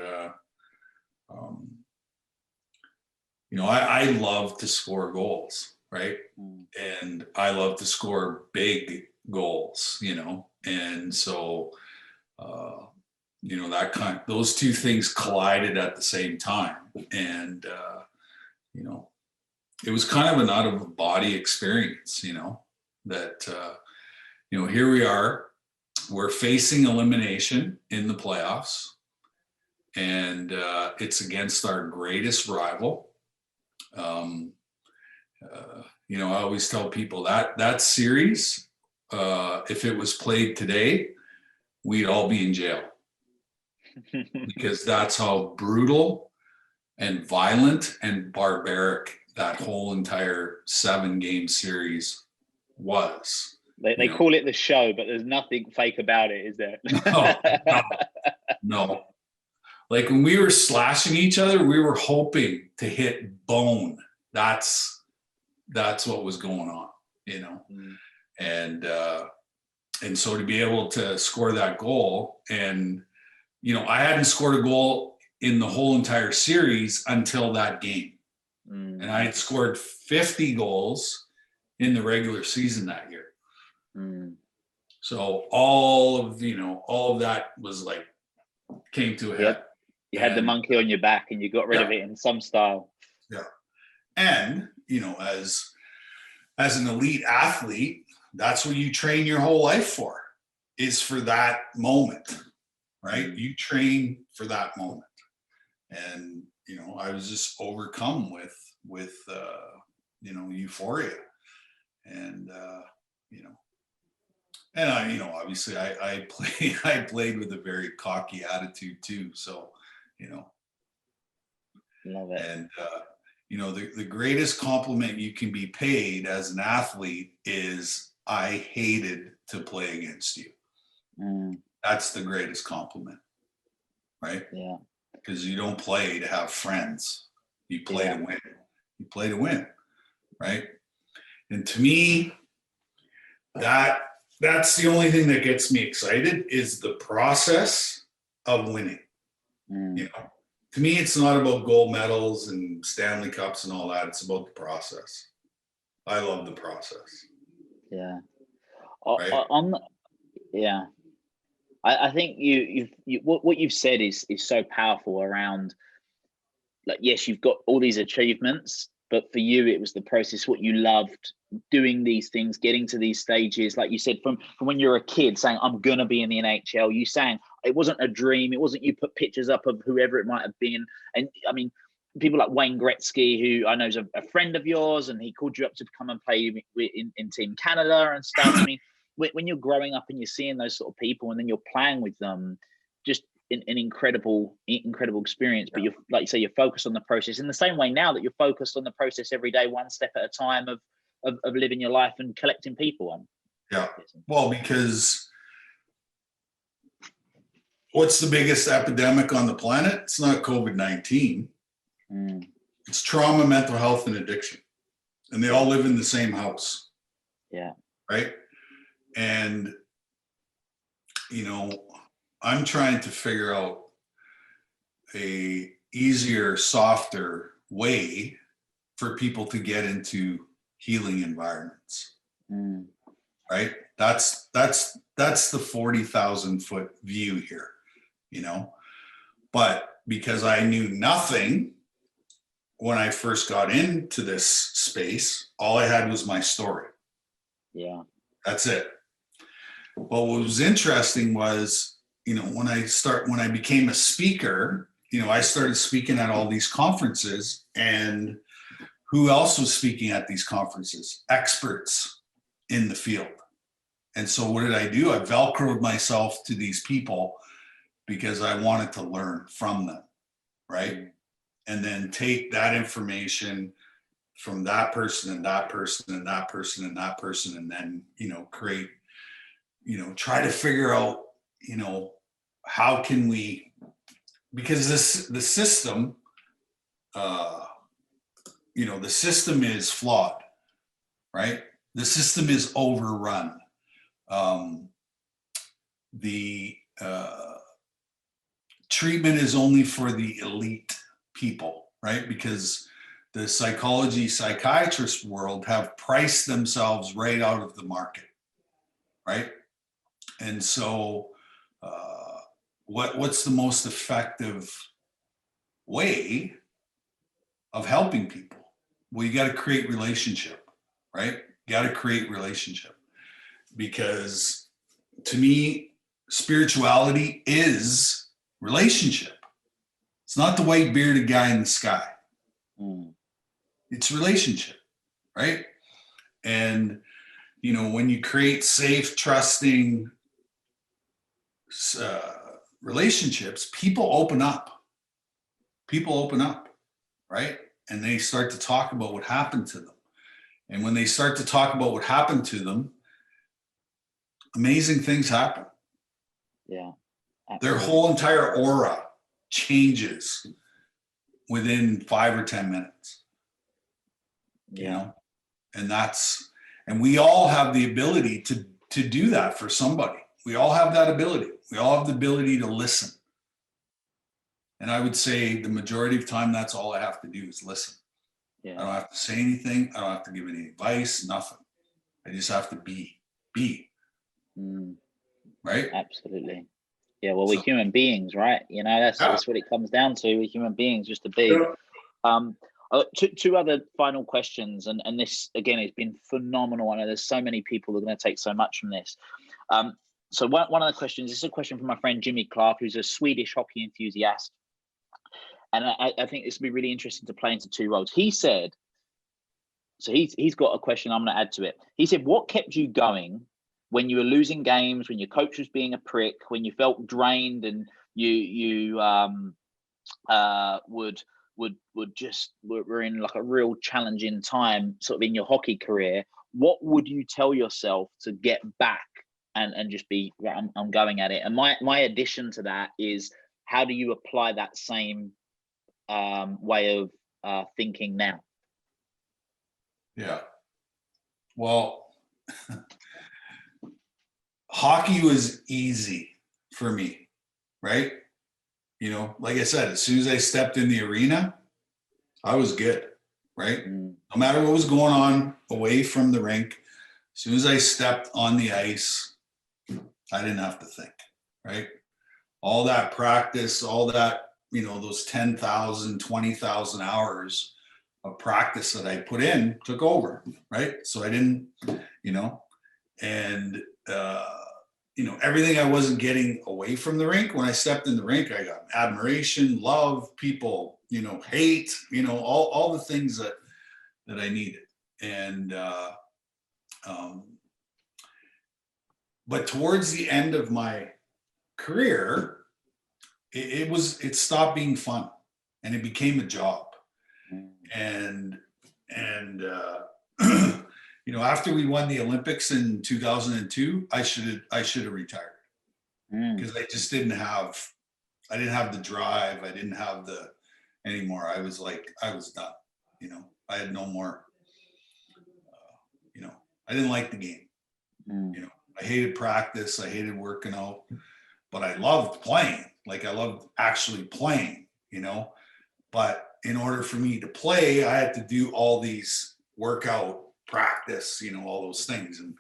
S1: I love to score goals, right? And I love to score big goals, and so those two things collided at the same time, and it was kind of an out of body experience, that here we are, we're facing elimination in the playoffs, and it's against our greatest rival. I always tell people that series, if it was played today, we'd all be in jail because that's how brutal and violent and barbaric that whole entire 7-game series was.
S2: They call it the show, but there's nothing fake about it, is there?
S1: No. Like when we were slashing each other, we were hoping to hit bone. That's what was going on, and so to be able to score that goal, and I hadn't scored a goal in the whole entire series until that game, and I had scored 50 goals in the regular season that year. So all of that was like came to a head.
S2: You had the monkey on your back, and you got rid of it in some style.
S1: Yeah, and as an elite athlete, that's what you train your whole life for, is for that moment, right? You train for that moment, and I was just overcome with euphoria, and and obviously I played with a very cocky attitude too, so
S2: love it.
S1: And the greatest compliment you can be paid as an athlete is, I hated to play against you. That's the greatest compliment, right?
S2: Yeah.
S1: Because you don't play to have friends. You play to win. You play to win, right? And to me, that's the only thing that gets me excited, is the process of winning. To me, it's not about gold medals and Stanley Cups and all that. It's about the process. I love the process.
S2: Yeah.
S1: Right?
S2: I think you what you've said is so powerful around, like, yes, you've got all these achievements, but for you, it was the process, what you loved, doing these things, getting to these stages. Like you said, from when you're a kid saying, I'm going to be in the NHL, you saying it wasn't a dream. It wasn't you put pictures up of whoever it might have been. And I mean, people like Wayne Gretzky, who I know is a friend of yours, and he called you up to come and play in Team Canada and stuff. I mean, when you're growing up and you're seeing those sort of people and then you're playing with them, just an incredible experience. But you're, like you say, you're focused on the process in the same way now that you're focused on the process every day, one step at a time of living your life and collecting people.
S1: Yeah. Well, because what's the biggest epidemic on the planet? It's not COVID-19. It's trauma, mental health, and addiction. And they all live in the same house.
S2: Yeah.
S1: Right. And, I'm trying to figure out a easier, softer way for people to get into healing environments. Right. That's the 40,000 foot view here, but because I knew nothing when I first got into this space, all I had was my story.
S2: Yeah.
S1: That's it. But what was interesting was, when I became a speaker, I started speaking at all these conferences, and who else was speaking at these conferences? Experts in the field. And so what did I do? I Velcroed myself to these people because I wanted to learn from them, right? And then take that information from that person and that person and that person and that person, and then, create, try to figure out, how can we, because the system, the system is flawed, right? The system is overrun. The treatment is only for the elite people, right? Because the psychiatrist world have priced themselves right out of the market, right? And so what's the most effective way of helping people? Well, you got to create relationship, right? You got to create relationship, because to me, spirituality is relationship. It's not the white bearded guy in the sky. It's relationship, right? And, when you create safe, trusting relationships, people open up. People open up, right? And they start to talk about what happened to them. And when they start to talk about what happened to them, amazing things happen.
S2: Yeah. Absolutely.
S1: Their whole entire aura changes within 5 or 10 minutes.
S2: Yeah.
S1: And we all have the ability to do that for somebody. We all have that ability. We all have the ability to listen. And I would say the majority of time, that's all I have to do is listen.
S2: Yeah.
S1: I don't have to say anything. I don't have to give any advice, nothing. I just have to be. Right?
S2: Absolutely. Yeah, well, we're human beings, right? That's what it comes down to. We're human beings, just to be. Two other final questions, and this again has been phenomenal. I know there's so many people who are going to take so much from this. So one of the questions, this is a question from my friend Jimmy Clark, who's a Swedish hockey enthusiast, and I think this would be really interesting to play into two roles. He said, so he's got a question I'm going to add to it. He said, what kept you going when you were losing games, when your coach was being a prick, when you felt drained, and you were in like a real challenging time sort of in your hockey career? What would you tell yourself to get back and just be, I'm going at it? And my addition to that is, how do you apply that same way of thinking now?
S1: Yeah. Well, hockey was easy for me, right? Like I said, as soon as I stepped in the arena, I was good, right? No matter what was going on away from the rink, as soon as I stepped on the ice, I didn't have to think, right? All that practice, all that, those 10,000, 20,000 hours of practice that I put in took over, right? So I didn't, and, everything I wasn't getting away from the rink, when I stepped in the rink, I got admiration, love, people, hate, all the things that I needed. And, but towards the end of my career, it stopped being fun, and it became a job. And after we won the Olympics in 2002, I should have retired, because I just didn't have the drive. I didn't have the anymore. I was done. I had no more. I didn't like the game. I hated practice. I hated working out, but I loved playing. Like, I loved actually playing. But in order for me to play, I had to do all these workout, practice, all those things. And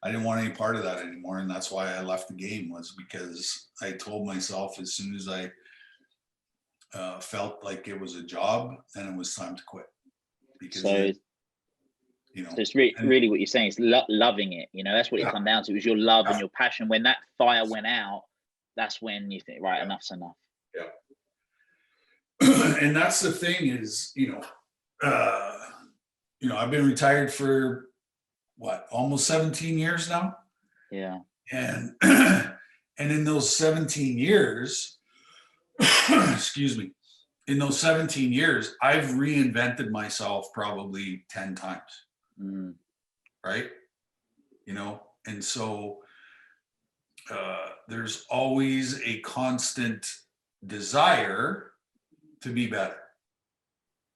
S1: I didn't want any part of that anymore. And that's why I left the game, was because I told myself, as soon as I felt like it was a job, then it was time to quit. Because
S2: so it's really what you're saying is loving it. That's what it come down to. It was your love and your passion. When that fire went out, that's when you think, right, enough's enough.
S1: And that's the thing is, I've been retired for almost 17 years now.
S2: Yeah.
S1: And and in those 17 years, excuse me, in those 17 years, I've reinvented myself probably 10 times. Right? And so there's always a constant desire to be better,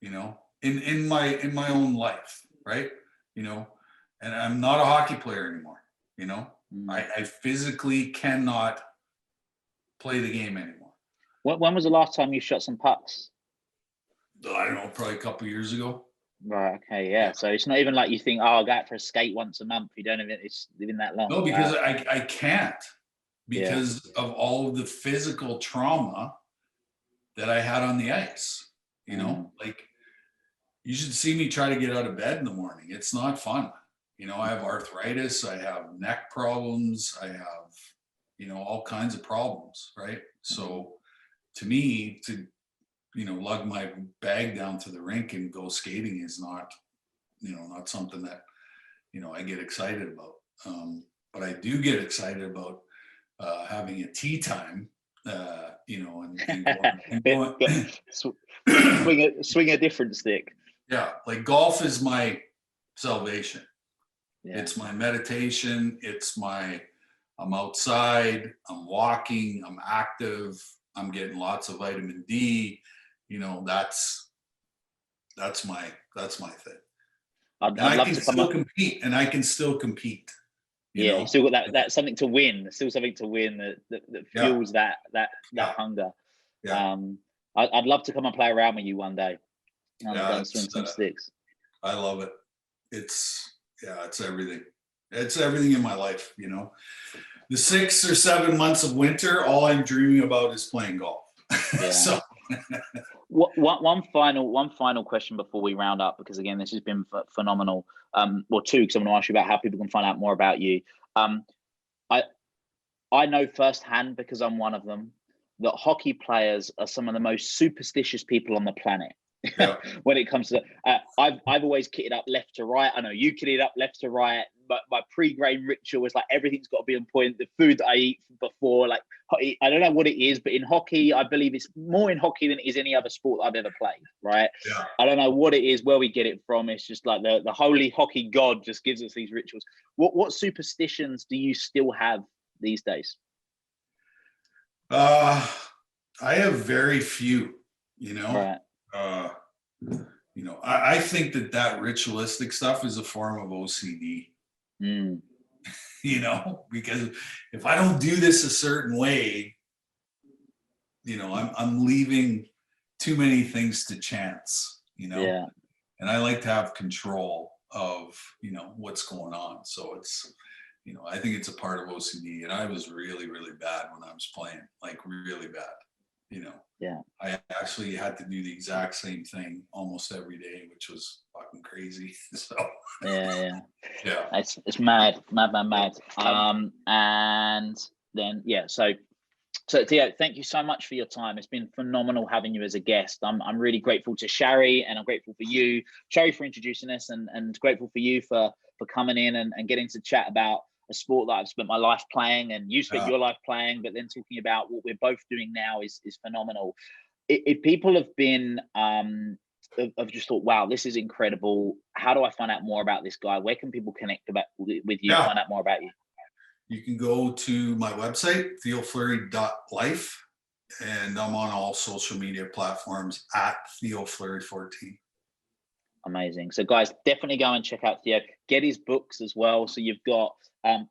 S1: in my own life, right? And I'm not a hockey player anymore. I physically cannot play the game anymore.
S2: When was the last time you shot some pucks?
S1: I don't know, probably a couple of years ago.
S2: Right. Okay. Yeah. So it's not even like you think, I'll go out for a skate once a month. You don't even, it's even that long.
S1: No, because I can't, because of all of the physical trauma that I had on the ice. Like, you should see me try to get out of bed in the morning. It's not fun. I have arthritis, I have neck problems, I have, all kinds of problems, right? So to me, to, lug my bag down to the rink and go skating is not, not something that, I get excited about. But I do get excited about having a tea time, and going,
S2: swing a different stick.
S1: Yeah, like golf is my salvation.
S2: Yeah.
S1: It's my meditation. I'm outside, I'm walking, I'm active, I'm getting lots of vitamin D. That's my thing.
S2: I'd love to come up.
S1: Compete, and I can still compete.
S2: You still got that something to win. There's still something to win that fuels that hunger.
S1: Yeah.
S2: I'd love to come and play around with you one day. And swing some sticks.
S1: I love it. It's everything. It's everything in my life. The 6 or 7 months of winter, all I'm dreaming about is playing golf.
S2: Yeah.
S1: So.
S2: One final question before we round up, because again, this has been phenomenal. Or two, because I'm going to ask you about how people can find out more about you. I know firsthand, because I'm one of them, that hockey players are some of the most superstitious people on the planet. Yeah. When it comes to I've always kitted up left to right. I know you kitted up left to right, but my pre-game ritual is like everything's got to be on point. The food that I eat before, like, I don't know what it is, but in hockey, I believe it's more in hockey than it is any other sport I've ever played, right?
S1: Yeah.
S2: I don't know what it is, where we get it from. It's just like the holy hockey god just gives us these rituals. What superstitions do you still have these days?
S1: I have very few,
S2: Right.
S1: I think that ritualistic stuff is a form of OCD. Because if I don't do this a certain way, I'm leaving too many things to chance,
S2: Yeah.
S1: And I like to have control of, what's going on. So it's, I think it's a part of OCD, and I was really, really bad when I was playing, like really bad.
S2: Yeah.
S1: I actually had to do the exact same thing almost every day, which was fucking crazy. So
S2: Yeah.
S1: Yeah.
S2: It's mad. And then so Theo, thank you so much for your time. It's been phenomenal having you as a guest. I'm really grateful to Shari, and I'm grateful for you, Shari, for introducing us, and grateful for you for coming in and getting to chat about a sport that I've spent my life playing, and you spent your life playing, but then talking about what we're both doing now is phenomenal. If people have been have just thought, wow, this is incredible, how do I find out more about this guy? Where can people connect with you, find out more about you?
S1: You can go to my website, theofleury.life, and I'm on all social media platforms at TheoFleury14.
S2: Amazing. So guys, definitely go and check out Theo. Get his books as well. So you've got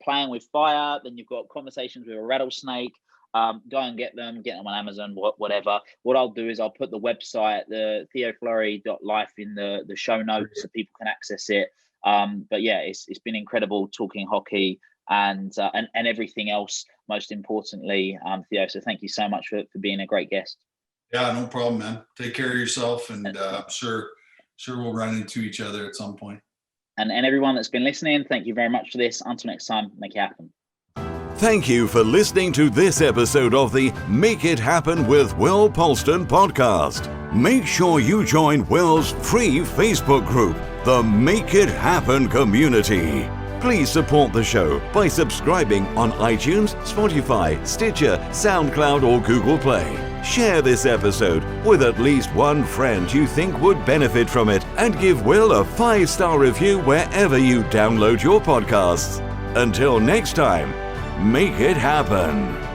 S2: Playing with Fire, then you've got Conversations with a Rattlesnake. Go and get them on Amazon, whatever. What I'll do is I'll put the website, the theofleury.life, in the show notes so people can access it. But yeah, it's been incredible talking hockey and everything else, most importantly, Theo. So thank you so much for being a great guest.
S1: Yeah, no problem, man. Take care of yourself, and I'm sure we'll run into each other at some point.
S2: And everyone that's been listening, thank you very much for this. Until next time, make it happen.
S3: Thank you for listening to this episode of the Make It Happen with Will Polston podcast. Make sure you join Will's free Facebook group the Make It Happen community. Please support the show by subscribing on iTunes, Spotify, Stitcher, SoundCloud, or Google Play. Share this episode with at least one friend you think would benefit from it, and give Will a 5-star review wherever you download your podcasts. Until next time, make it happen.